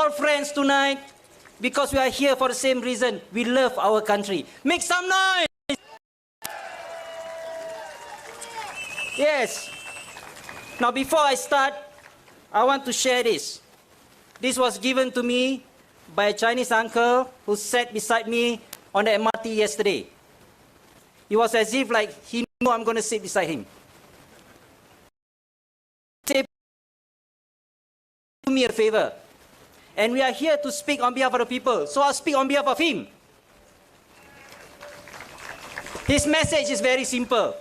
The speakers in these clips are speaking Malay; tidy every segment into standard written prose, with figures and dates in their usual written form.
all friends tonight because we are here for the same reason. We love our country. Make some noise! Yes. Now before I start, I want to share this. This was given to me by a Chinese uncle who sat beside me on the MRT yesterday. It was as if like he knew I'm going to sit beside him. Say, do me a favor. And we are here to speak on behalf of the people. So I'll speak on behalf of him. His message is very simple.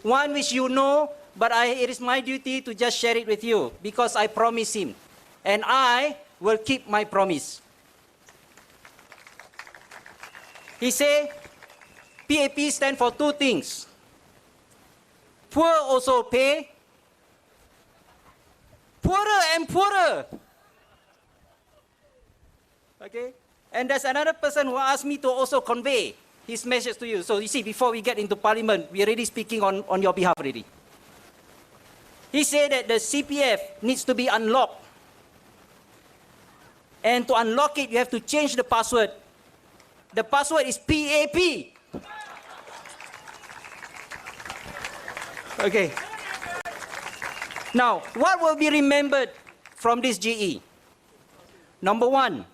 One which you know, but it is my duty to just share it with you because I promised him. And I will keep my promise. He said, PAP stands for two things. Poor also pay. Poorer and poorer. Okay? And there's another person who asked me to also convey his message to you. So you see, before we get into parliament, we're already speaking on your behalf already. He said that the CPF needs to be unlocked. And to unlock it, you have to change the password. The password is PAP. Okay. Now, what will be remembered from this GE? Number one,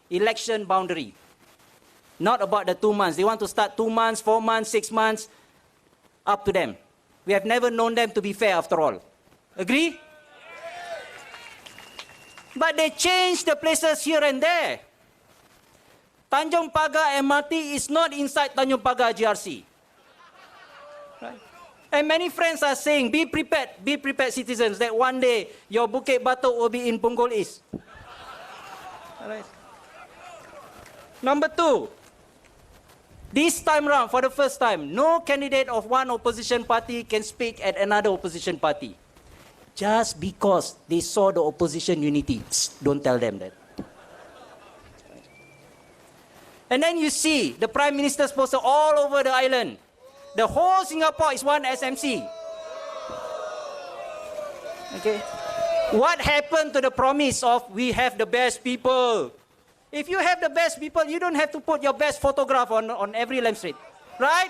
election boundary. Not about the 2 months. They want to start 2 months, 4 months, 6 months. Up to them. We have never known them to be fair after all. Agree? But they changed the places here and there. Tanjung Pagar MRT is not inside Tanjung Pagar GRC. Right? And many friends are saying, be prepared citizens, that one day your Bukit Batok will be in Punggol East. Right. Number two, this time round, for the first time, no candidate of one opposition party can speak at another opposition party. Just because they saw the opposition unity. Don't tell them that. And then you see the Prime Minister's poster all over the island. The whole Singapore is one SMC. Okay. What happened to the promise of we have the best people? If you have the best people, you don't have to put your best photograph on every lamp street. Right?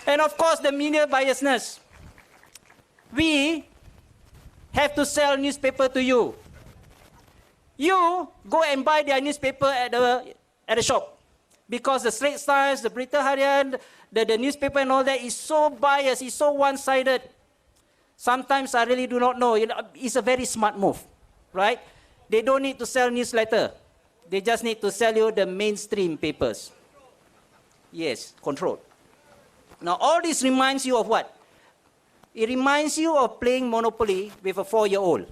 And of course, the media biasness. We have to sell newspaper to you. You go and buy their newspaper at the shop. Because the Straits Times, the Berita Harian, the newspaper and all that is so biased, it's so one-sided. Sometimes I really do not know. It's a very smart move, right? They don't need to sell newsletter. They just need to sell you the mainstream papers. Yes, control. Now, all this reminds you of what? It reminds you of playing Monopoly with a 4-year-old.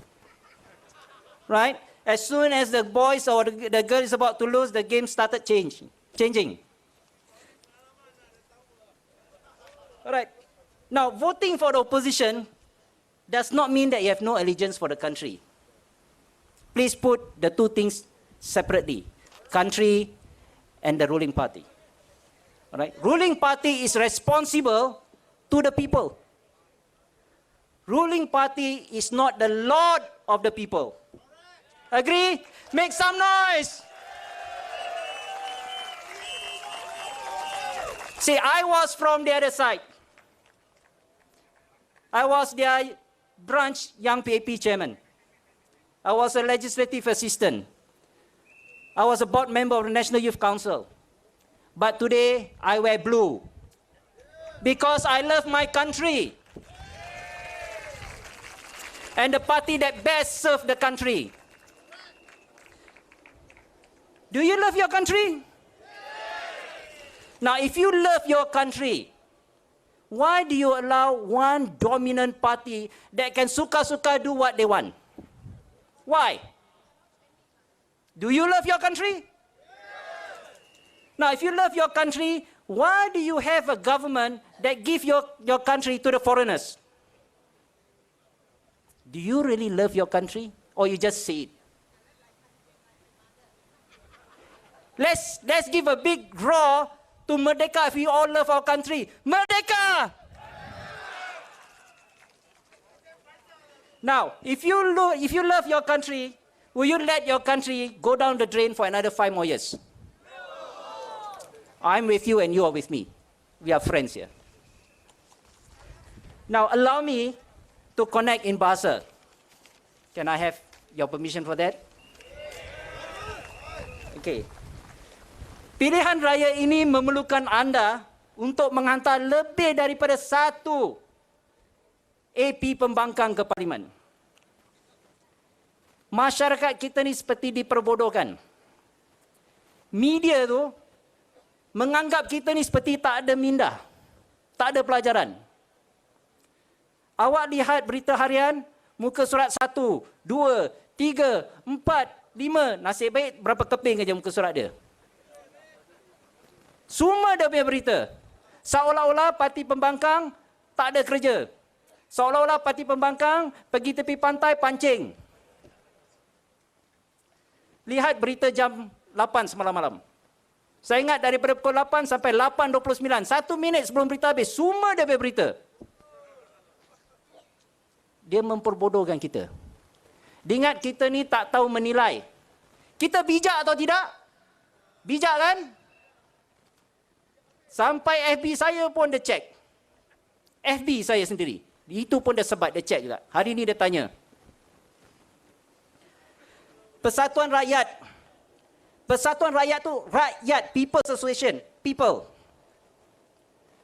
Right? As soon as the boys or the girl is about to lose, the game started changing. All right. Now, voting for the opposition does not mean that you have no allegiance for the country. Please put the two things separately. Country and the ruling party. All right? Ruling party is responsible to the people. Ruling party is not the lord of the people. Agree? Make some noise. See, I was from the other side. I was their branch young PAP chairman. I was a legislative assistant. I was a board member of the National Youth Council. But today, I wear blue. Because I love my country. And the party that best serves the country. Do you love your country? Now, if you love your country, why do you allow one dominant party that can suka-suka do what they want? Why? Do you love your country? Now, if you love your country, why do you have a government that gives your country to the foreigners? Do you really love your country, or you just say it? Let's give a big roar to Merdeka if we all love our country. Merdeka! Now, if you love your country, will you let your country go down the drain for another 5 more years? I'm with you and you are with me. We are friends here. Now, allow me to connect in bahasa. Can I have your permission for that? Okay. Pilihan raya ini memerlukan anda untuk menghantar lebih daripada 1 AP pembangkang ke Parlimen. Masyarakat kita ni seperti diperbodohkan. Media tu menganggap kita ni seperti tak ada minda, tak ada pelajaran. Awak lihat berita harian, muka surat 1, 2, 3, 4, 5, nasib baik berapa keping aja muka surat dia. Semua dia punya berita. Seolah-olah parti pembangkang tak ada kerja. Seolah-olah parti pembangkang pergi tepi pantai pancing. Lihat berita jam 8 semalam malam. Saya ingat daripada pukul 8 sampai 8.29, 1 minit sebelum berita habis, semua dia punya berita. Dia memperbodohkan kita. Dia ingat kita ni tak tahu menilai. Kita bijak atau tidak? Bijak kan? Sampai FB saya pun dia cek. FB saya sendiri. Itu pun dia sebat, dia cek juga. Hari ni dia tanya. Persatuan Rakyat. Persatuan Rakyat tu, rakyat, People's Association, people.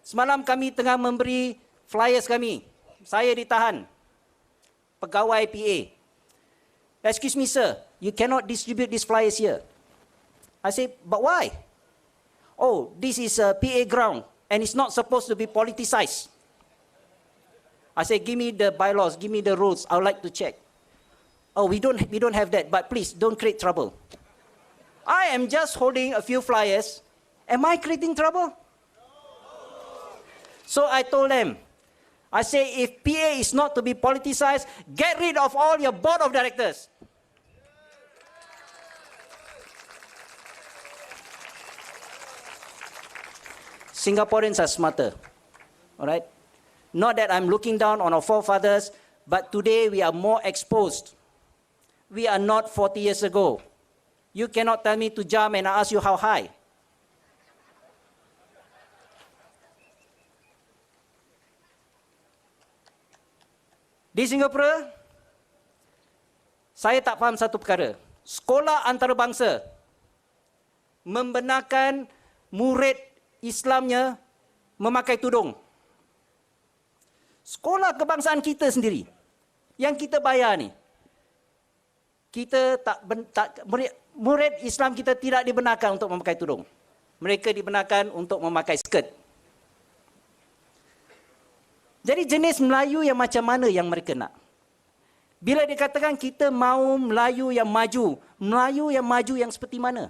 Semalam kami tengah memberi flyers kami. Saya ditahan. Pegawai PA. Excuse me sir, you cannot distribute these flyers here. I say, but why? Oh, this is a PA ground and it's not supposed to be politicized. I say, give me the bylaws, give me the rules, I would like to check. Oh, we don't have that, but please don't create trouble. I am just holding a few flyers. Am I creating trouble? So I told them, I say, if PA is not to be politicized, get rid of all your board of directors. Singaporeans are smarter, all right? Not that I'm looking down on our forefathers, but today we are more exposed. We are not 40 years ago. You cannot tell me to jump and I ask you how high. Di Singapura, saya tak faham satu perkara. Sekolah antarabangsa membenarkan murid Islamnya memakai tudung. Sekolah kebangsaan kita sendiri, yang kita bayar ni, kita murid Islam kita tidak dibenarkan untuk memakai tudung. Mereka dibenarkan untuk memakai skirt. Jadi jenis Melayu yang macam mana yang mereka nak? Bila dikatakan kita mahu Melayu yang maju yang seperti mana?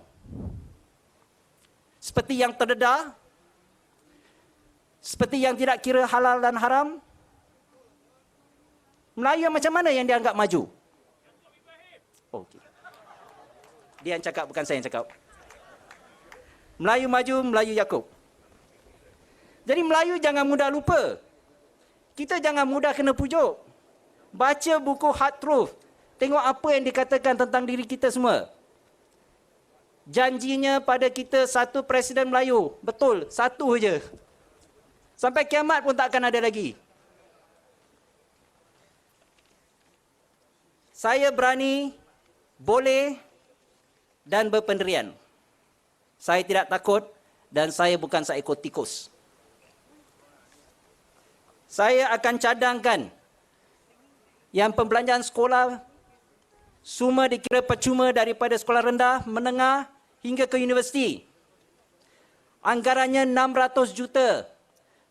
Seperti yang terdedah? Seperti yang tidak kira halal dan haram? Melayu yang macam mana yang dianggap maju? Oh, okay. Dia yang cakap, bukan saya yang cakap. Melayu maju, Melayu Yaakob. Jadi Melayu jangan mudah lupa. Kita jangan mudah kena pujuk. Baca buku Hard Truth. Tengok apa yang dikatakan tentang diri kita semua. Janjinya pada kita satu Presiden Melayu. Betul, satu je. Sampai kiamat pun tak akan ada lagi. Saya berani, boleh dan berpendirian. Saya tidak takut dan saya bukan seekor tikus. Saya akan cadangkan yang pembelanjaan sekolah semua dikira percuma daripada sekolah rendah, menengah hingga ke universiti. Anggarannya 600 juta.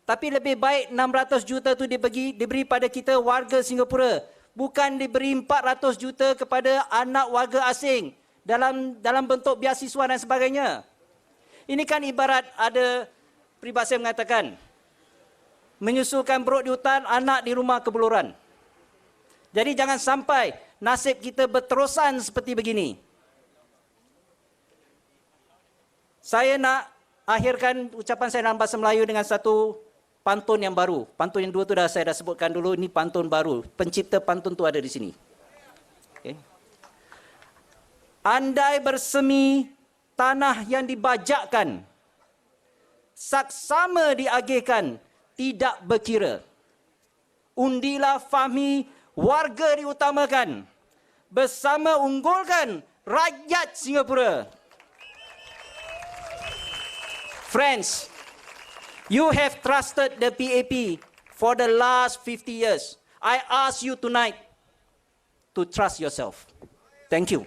Tapi lebih baik 600 juta itu diberi pada kita warga Singapura. Bukan diberi 400 juta kepada anak warga asing dalam bentuk beasiswa dan sebagainya. Ini kan ibarat ada peribahasa yang mengatakan, menyusulkan perut di hutan, anak di rumah kebeluran. Jadi jangan sampai nasib kita berterusan seperti begini. Saya nak akhirkan ucapan saya dalam bahasa Melayu dengan satu pantun yang baru. Pantun yang dua tu saya dah sebutkan dulu, ini pantun baru. Pencipta pantun tu ada di sini. Okay. Andai bersemi tanah yang dibajakkan, saksama diagihkan, tidak berkira. Undilah Fahmi, warga diutamakan. Bersama unggulkan rakyat Singapura. Friends, you have trusted the PAP for the last 50 years. I ask you tonight to trust yourself. Thank you.